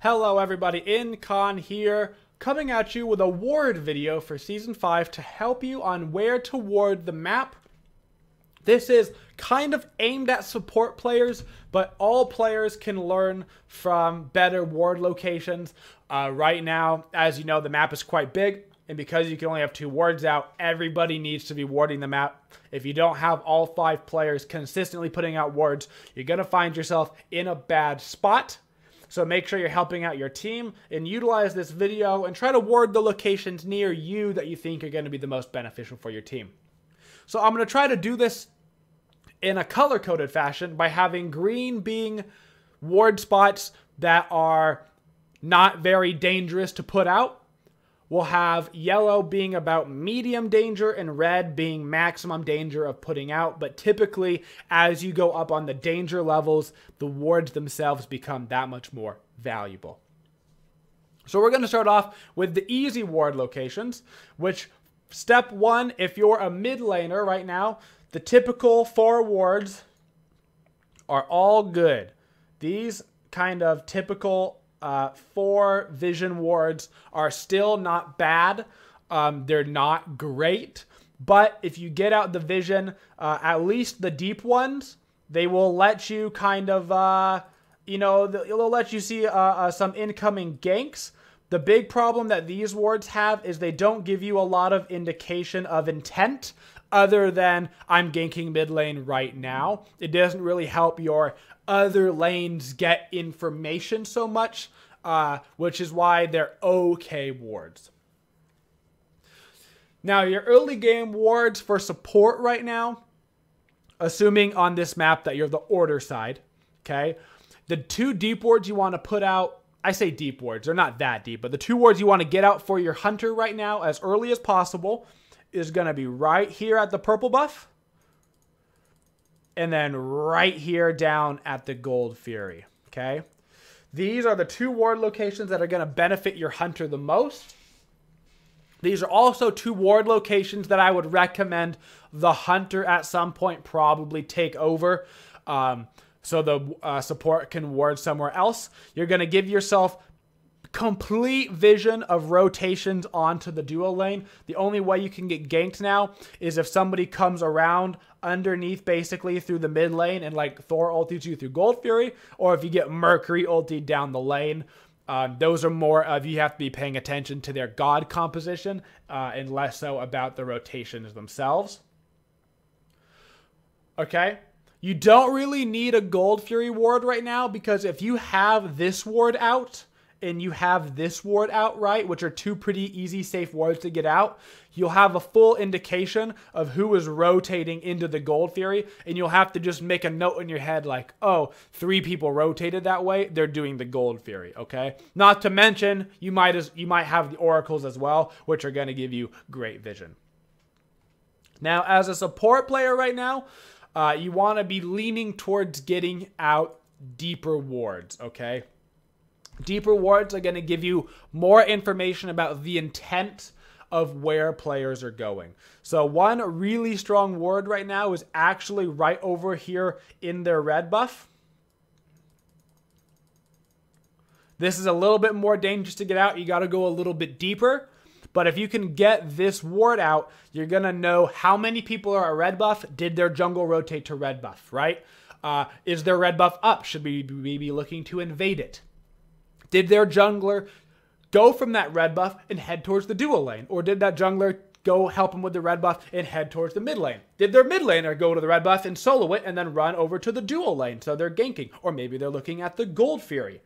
Hello everybody, Incon here, coming at you with a ward video for Season 5 to help you on where to ward the map. This is kind of aimed at support players, but all players can learn from better ward locations. Right now, as you know, the map is quite big, and because you can only have 2 wards out, everybody needs to be warding the map. If you don't have all 5 players consistently putting out wards, you're going to find yourself in a bad spot. So make sure you're helping out your team and utilize this video and try to ward the locations near you that you think are going to be the most beneficial for your team. So I'm going to try to do this in a color-coded fashion by having green being ward spots that are not very dangerous to put out. We'll have yellow being about medium danger and red being maximum danger of putting out. But typically, as you go up on the danger levels, the wards themselves become that much more valuable. So we're going to start off with the easy ward locations, which step 1, if you're a mid laner right now, the typical 4 wards are all good. These kind of typical 4 vision wards are still not bad. They're not great, but if you get out the vision, at least the deep ones, they will let you kind of, they'll let you see some incoming ganks. The big problem that these wards have is they don't give you a lot of indication of intent other than I'm ganking mid lane right now. It doesn't really help your other lanes get information so much, which is why they're okay wards. Now, your early game wards for support right now, assuming on this map that you're the order side, okay? The 2 deep wards you want to put out, I say deep wards, they're not that deep, but the 2 wards you want to get out for your hunter right now as early as possible is going to be right here at the purple buff. And then right here down at the Gold Fury, okay? These are the 2 ward locations that are going to benefit your hunter the most. These are also 2 ward locations that I would recommend the hunter at some point probably take over, so the support can ward somewhere else. You're going to give yourself complete vision of rotations onto the duo lane. The only way you can get ganked now is if somebody comes around underneath basically through the mid lane and like Thor ultis you through Gold Fury, or if you get Mercury ulti down the lane. Those are more of you have to be paying attention to their god composition and less so about the rotations themselves. Okay. You don't really need a Gold Fury ward right now because if you have this ward out and you have this ward out, right, which are 2 pretty easy, safe wards to get out, you'll have a full indication of who is rotating into the Gold Fury, and you'll have to just make a note in your head like, oh, 3 people rotated that way, they're doing the Gold Fury, okay? Not to mention, you might have the oracles as well, which are going to give you great vision. Now, as a support player right now, you want to be leaning towards getting out deeper wards, okay? Deeper wards are going to give you more information about the intent of where players are going. So one really strong ward right now is actually right over here in their red buff. This is a little bit more dangerous to get out. You got to go a little bit deeper. But if you can get this ward out, you're going to know how many people are at red buff. Did their jungle rotate to red buff, right? Is their red buff up? Should we be looking to invade it? Did their jungler go from that red buff and head towards the duo lane? Or did that jungler go help him with the red buff and head towards the mid lane? Did their mid laner go to the red buff and solo it and then run over to the duo lane so they're ganking? Or maybe they're looking at the Gold Fury.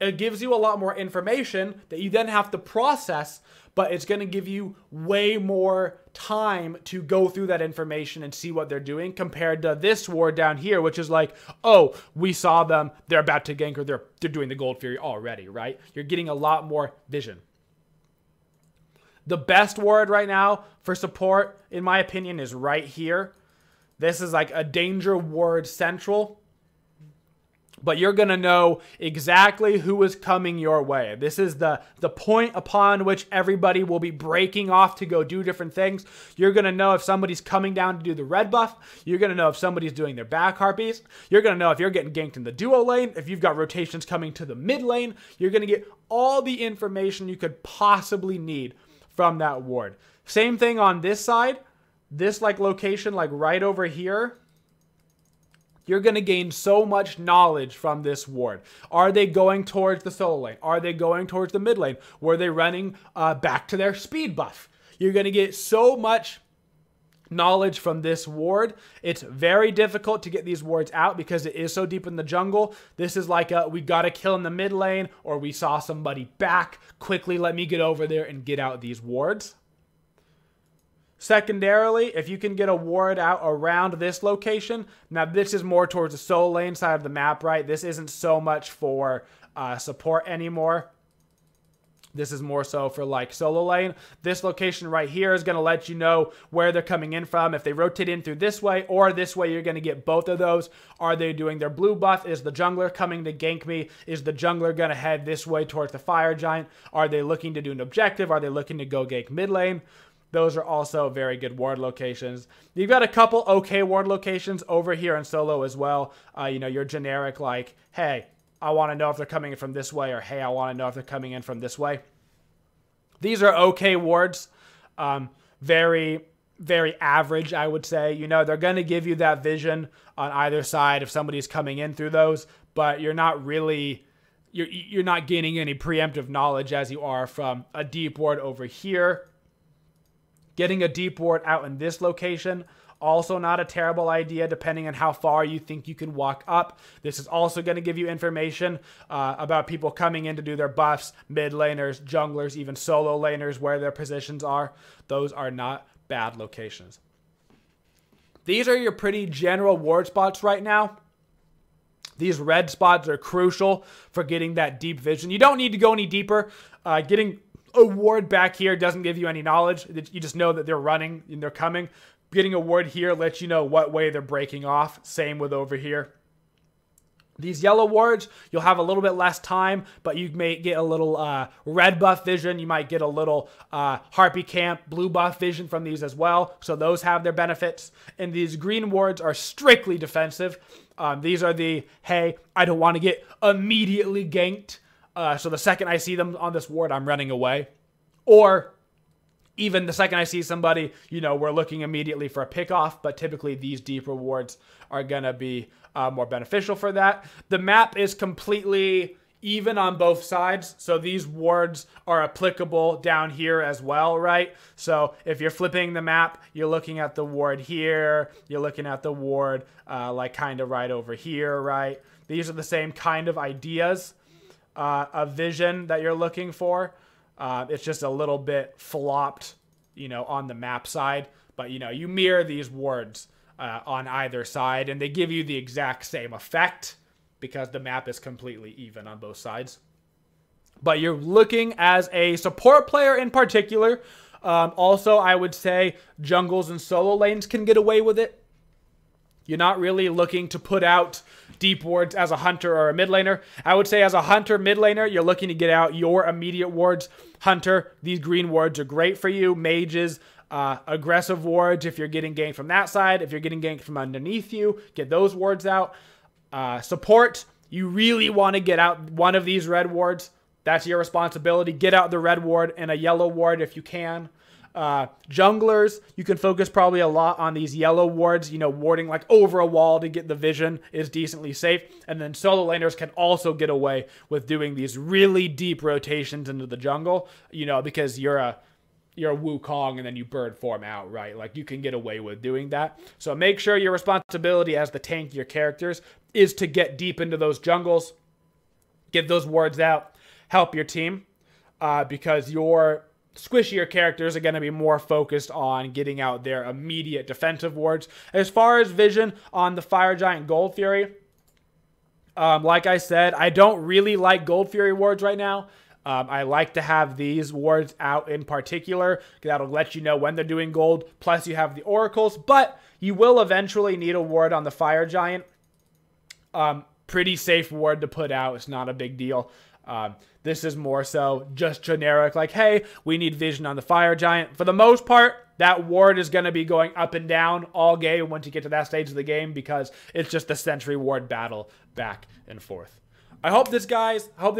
It gives you a lot more information that you then have to process, but it's going to give you way more time to go through that information and see what they're doing compared to this ward down here, which is like, oh, we saw them, they're about to gank, or they're doing the Gold Fury already, right? You're getting a lot more vision. The best ward right now for support, in my opinion, is right here. This is like a danger ward central. but you're going to know exactly who is coming your way. This is the point upon which everybody will be breaking off to go do different things. You're going to know if somebody's coming down to do the red buff. You're going to know if somebody's doing their back harpies. You're going to know if you're getting ganked in the duo lane, if you've got rotations coming to the mid lane. You're going to get all the information you could possibly need from that ward. Same thing on this side. This like location, like right over here. You're going to gain so much knowledge from this ward. Are they going towards the solo lane? Are they going towards the mid lane? Were they running back to their speed buff? You're going to get so much knowledge from this ward. It's very difficult to get these wards out because it is so deep in the jungle. This is like we got a kill in the mid lane, or we saw somebody back. Quickly, let me get over there and get out these wards. Secondarily, if you can get a ward out around this location, now this is more towards the solo lane side of the map, right? This isn't so much for support anymore. This is more so for like solo lane. This location right here is going to let you know where they're coming in from. If they rotate in through this way or this way, you're going to get both of those. Are they doing their blue buff? Is the jungler coming to gank me? Is the jungler going to head this way towards the fire giant? Are they looking to do an objective? Are they looking to go gank mid lane? Those are also very good ward locations. You've got a couple okay ward locations over here in solo as well. You know, your generic like, hey, I want to know if they're coming in from this way, or hey, I want to know if they're coming in from this way. These are okay wards. Very, very average, I would say. You know, they're going to give you that vision on either side if somebody's coming in through those, but you're not really... You're not gaining any preemptive knowledge as you are from a deep ward over here. Getting a deep ward out in this location, also not a terrible idea depending on how far you think you can walk up. This is also going to give you information about people coming in to do their buffs, mid laners, junglers, even solo laners, where their positions are. Those are not bad locations. These are your pretty general ward spots right now. These red spots are crucial for getting that deep vision. You don't need to go any deeper. Getting a ward back here doesn't give you any knowledge. You just know that they're running and they're coming. Getting a ward here lets you know what way they're breaking off. Same with over here. These yellow wards, you'll have a little bit less time, but you may get a little red buff vision. You might get a little Harpy Camp blue buff vision from these as well. So those have their benefits. And these green wards are strictly defensive. These are the, hey, I don't want to get immediately ganked. So the second I see them on this ward, I'm running away. Or even the second I see somebody, you know, we're looking immediately for a pickoff, but typically these deeper wards are going to be more beneficial for that. The map is completely even on both sides, so these wards are applicable down here as well, right? So if you're flipping the map, you're looking at the ward here, you're looking at the ward like kind of right over here, right? These are the same kind of ideas. A vision that you're looking for. It's just a little bit flopped, you know, on the map side. But, you know, you mirror these wards on either side, and they give you the exact same effect because the map is completely even on both sides. But you're looking as a support player in particular. Also, I would say jungles and solo lanes can get away with it. You're not really looking to put out deep wards as a hunter or a mid laner. I would say as a hunter, mid laner, you're looking to get out your immediate wards. Hunter, these green wards are great for you. Mages, aggressive wards if you're getting ganked from that side. If you're getting ganked from underneath you, get those wards out. Support, you really want to get out one of these red wards. That's your responsibility. Get out the red ward and a yellow ward if you can. Junglers, you can focus probably a lot on these yellow wards, you know, warding like over a wall to get the vision is decently safe. And then solo laners can also get away with doing these really deep rotations into the jungle, you know, because you're a Wukong and then you bird form out, right? Like you can get away with doing that. So make sure your responsibility as the tank, your characters, is to get deep into those jungles, get those wards out, help your team, because your squishier characters are going to be more focused on getting out their immediate defensive wards. As far as vision on the Fire Giant Gold Fury, like I said, I don't really like Gold Fury wards right now. I like to have these wards out in particular. That'll let you know when they're doing gold. Plus you have the oracles, but you will eventually need a ward on the Fire Giant. pretty safe ward to put out. It's not a big deal. This is more so just generic, like, hey, we need vision on the fire giant. For the most part, that ward is going to be going up and down all game once you get to that stage of the game, because it's just a sentry ward battle back and forth. I hope this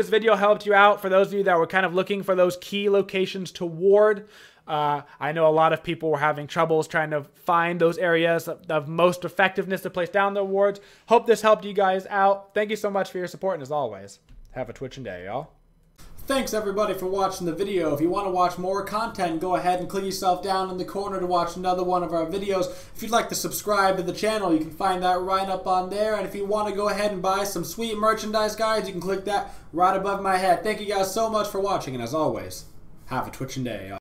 video helped you out. For those of you that were kind of looking for those key locations to ward, I know a lot of people were having troubles trying to find those areas of most effectiveness to place down their wards. Hope this helped you guys out. Thank you so much for your support, and as always, have a twitching day, y'all. Thanks everybody for watching the video. If you want to watch more content, go ahead and click yourself down in the corner to watch another one of our videos. If you'd like to subscribe to the channel, you can find that right up on there. And if you want to go ahead and buy some sweet merchandise, guys, you can click that right above my head. Thank you guys so much for watching, and as always, have a twitching day, y'all.